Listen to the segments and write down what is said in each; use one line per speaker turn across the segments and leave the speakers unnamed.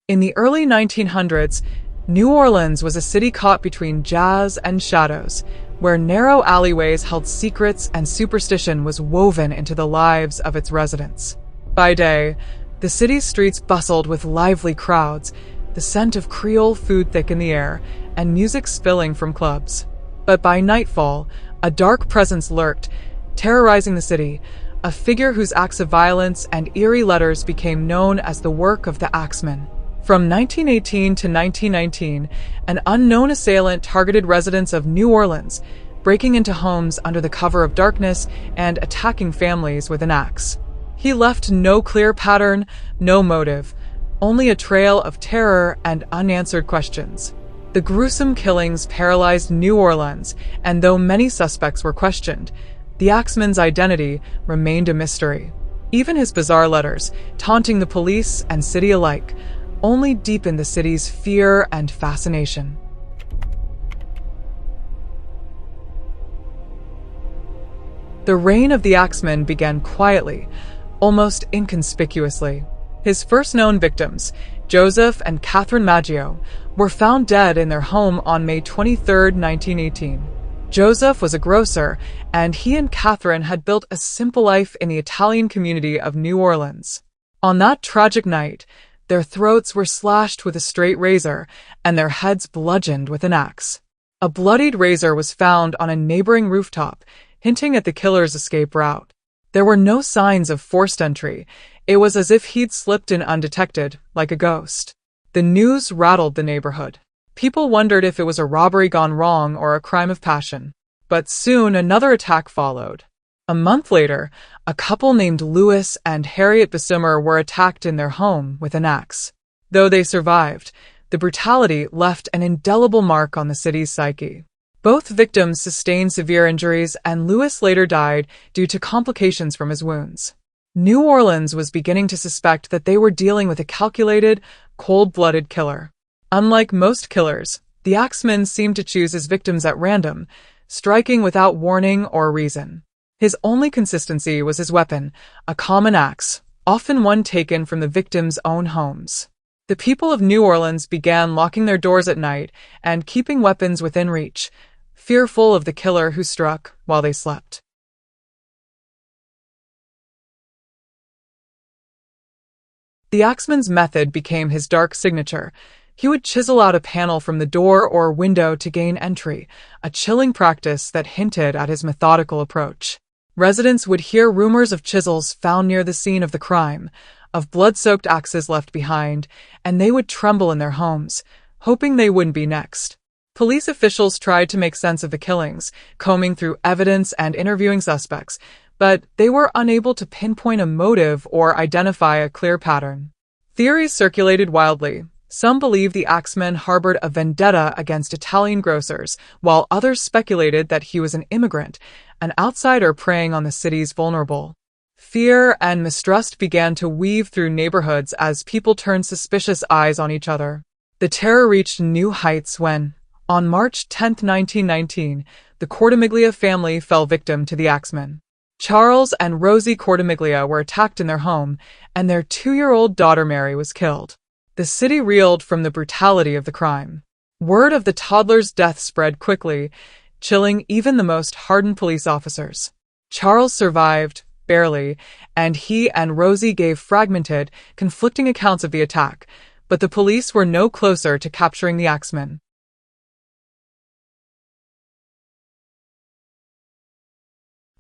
In the early 1900s, New Orleans was a city caught between jazz and shadows, where narrow alleyways held secrets and superstition was woven into the lives of its residents. By day, the city's streets bustled with lively crowds, the scent of Creole food thick in the air, and music spilling from clubs. But by nightfall, a dark presence lurked, terrorizing the city, a figure whose acts of violence and eerie letters became known as the work of the Axeman. From 1918 to 1919, an unknown assailant targeted residents of New Orleans, breaking into homes under the cover of darkness and attacking families with an axe. He left no clear pattern, no motive, only a trail of terror and unanswered questions. The gruesome killings paralyzed New Orleans, and though many suspects were questioned, the Axeman's identity remained a mystery. Even his bizarre letters, taunting the police and city alike, only deepened the city's fear and fascination. The reign of the Axeman began quietly, almost inconspicuously. His first known victims, Joseph and Catherine Maggio, were found dead in their home on May 23, 1918. Joseph was a grocer, and he and Catherine had built a simple life in the Italian community of New Orleans. On that tragic night, their throats were slashed with a straight razor, and their heads bludgeoned with an axe. A bloodied razor was found on a neighboring rooftop, hinting at the killer's escape route. There were no signs of forced entry. It was as if he'd slipped in undetected, like a ghost. The news rattled the neighborhood. People wondered if it was a robbery gone wrong or a crime of passion. But soon another attack followed. A month later, a couple named Louis and Harriet Bessemer were attacked in their home with an axe. Though they survived, the brutality left an indelible mark on the city's psyche. Both victims sustained severe injuries, and Louis later died due to complications from his wounds. New Orleans was beginning to suspect that they were dealing with a calculated, cold-blooded killer. Unlike most killers, the Axeman seemed to choose his victims at random, striking without warning or reason. His only consistency was his weapon, a common axe, often one taken from the victims' own homes. The people of New Orleans began locking their doors at night and keeping weapons within reach, fearful of the killer who struck while they slept. The Axeman's method became his dark signature. He would chisel out a panel from the door or window to gain entry, a chilling practice that hinted at his methodical approach. Residents would hear rumors of chisels found near the scene of the crime, of blood-soaked axes left behind, and they would tremble in their homes, hoping they wouldn't be next. Police officials tried to make sense of the killings, combing through evidence and interviewing suspects, but they were unable to pinpoint a motive or identify a clear pattern. Theories circulated wildly. Some believed the Axeman harbored a vendetta against Italian grocers, while others speculated that he was an immigrant, an outsider preying on the city's vulnerable. Fear and mistrust began to weave through neighborhoods as people turned suspicious eyes on each other. The terror reached new heights when, on March 10, 1919, the Cortimiglia family fell victim to the Axeman. Charles and Rosie Cortimiglia were attacked in their home, and their 2-year-old daughter Mary was killed. The city reeled from the brutality of the crime. Word of the toddler's death spread quickly, chilling even the most hardened police officers. Charles survived, barely, and he and Rosie gave fragmented, conflicting accounts of the attack, but the police were no closer to capturing the Axeman.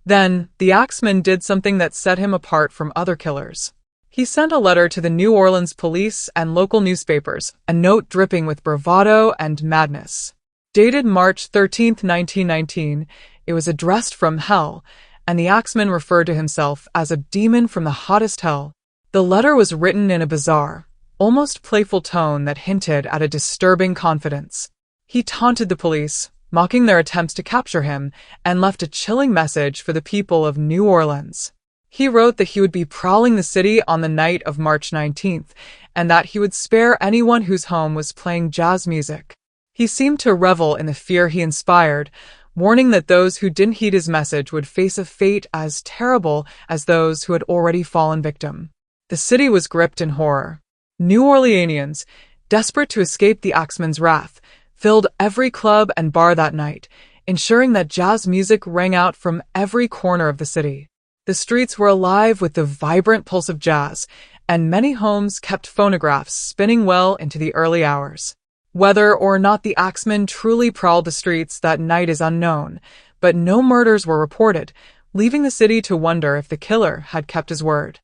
Then, the Axeman did something that set him apart from other killers. He sent a letter to the New Orleans police and local newspapers, a note dripping with bravado and madness. Dated March 13, 1919, it was addressed from hell, and the Axeman referred to himself as a demon from the hottest hell. The letter was written in a bizarre, almost playful tone that hinted at a disturbing confidence. He taunted the police, mocking their attempts to capture him, and left a chilling message for the people of New Orleans. He wrote that he would be prowling the city on the night of March 19th, and that he would spare anyone whose home was playing jazz music. He seemed to revel in the fear he inspired, warning that those who didn't heed his message would face a fate as terrible as those who had already fallen victim. The city was gripped in horror. New Orleanians, desperate to escape the Axeman's wrath, filled every club and bar that night, ensuring that jazz music rang out from every corner of the city. The streets were alive with the vibrant pulse of jazz, and many homes kept phonographs spinning well into the early hours. Whether or not the Axeman truly prowled the streets that night is unknown, but no murders were reported, leaving the city to wonder if the killer had kept his word.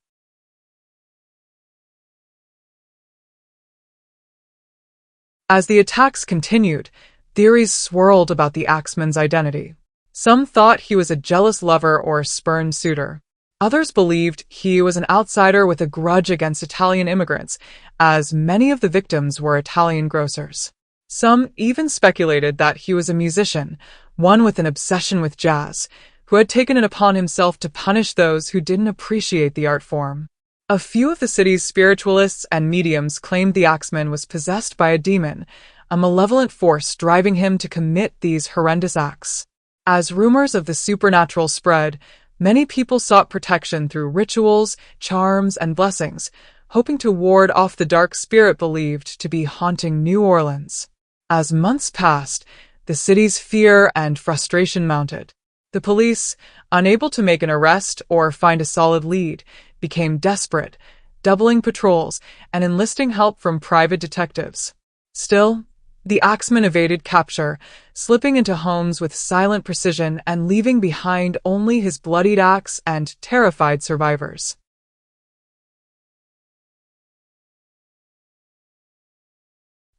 As the attacks continued, theories swirled about the Axeman's identity. Some thought he was a jealous lover or spurned suitor. Others believed he was an outsider with a grudge against Italian immigrants, as many of the victims were Italian grocers. Some even speculated that he was a musician, one with an obsession with jazz, who had taken it upon himself to punish those who didn't appreciate the art form. A few of the city's spiritualists and mediums claimed the Axeman was possessed by a demon, a malevolent force driving him to commit these horrendous acts. As rumors of the supernatural spread, many people sought protection through rituals, charms, and blessings, hoping to ward off the dark spirit believed to be haunting New Orleans. As months passed, the city's fear and frustration mounted. The police, unable to make an arrest or find a solid lead, became desperate, doubling patrols and enlisting help from private detectives. Still, the Axeman evaded capture, slipping into homes with silent precision and leaving behind only his bloodied axe and terrified survivors.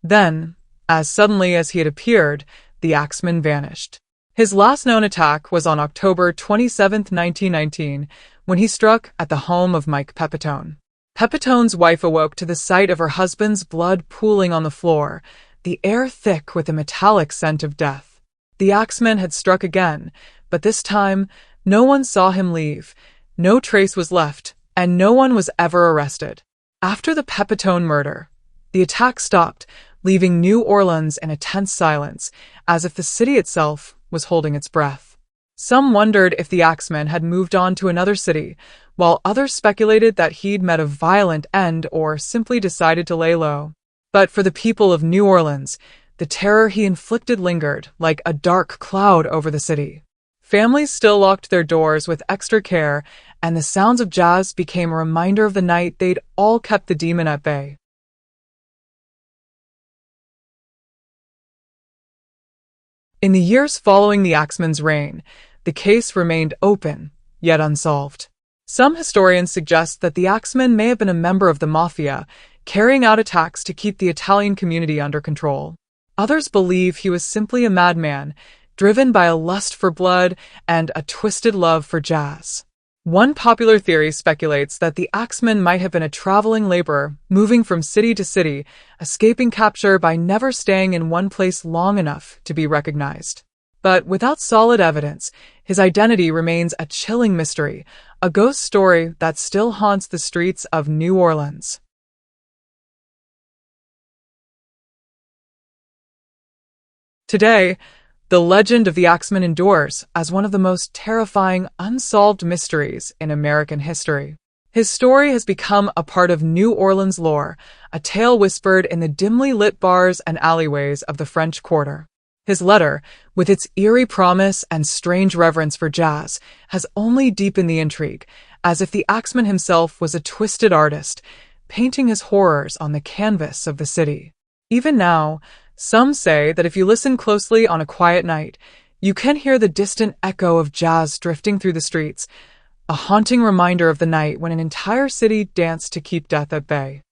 Then, as suddenly as he had appeared, the Axeman vanished. His last known attack was on October 27, 1919, when he struck at the home of Mike Pepitone. Pepitone's wife awoke to the sight of her husband's blood pooling on the floor, the air thick with a metallic scent of death. The Axeman had struck again, but this time no one saw him leave, no trace was left, and no one was ever arrested. After the Pepitone murder, the attack stopped, leaving New Orleans in a tense silence, as if the city itself was holding its breath. Some wondered if the Axeman had moved on to another city, while others speculated that he'd met a violent end or simply decided to lay low. But for the people of New Orleans, the terror he inflicted lingered like a dark cloud over the city. Families still locked their doors with extra care, and the sounds of jazz became a reminder of the night they'd all kept the demon at bay. In the years following the Axeman's reign, the case remained open, yet unsolved. Some historians suggest that the Axeman may have been a member of the Mafia, carrying out attacks to keep the Italian community under control. Others believe he was simply a madman, driven by a lust for blood and a twisted love for jazz. One popular theory speculates that the Axeman might have been a traveling laborer, moving from city to city, escaping capture by never staying in one place long enough to be recognized. But without solid evidence, his identity remains a chilling mystery, a ghost story that still haunts the streets of New Orleans. Today, the legend of the Axeman endures as one of the most terrifying unsolved mysteries in American history. His story has become a part of New Orleans lore, a tale whispered in the dimly lit bars and alleyways of the French Quarter. His letter, with its eerie promise and strange reverence for jazz, has only deepened the intrigue, as if the Axeman himself was a twisted artist, painting his horrors on the canvas of the city. Even now, some say that if you listen closely on a quiet night, you can hear the distant echo of jazz drifting through the streets, a haunting reminder of the night when an entire city danced to keep death at bay.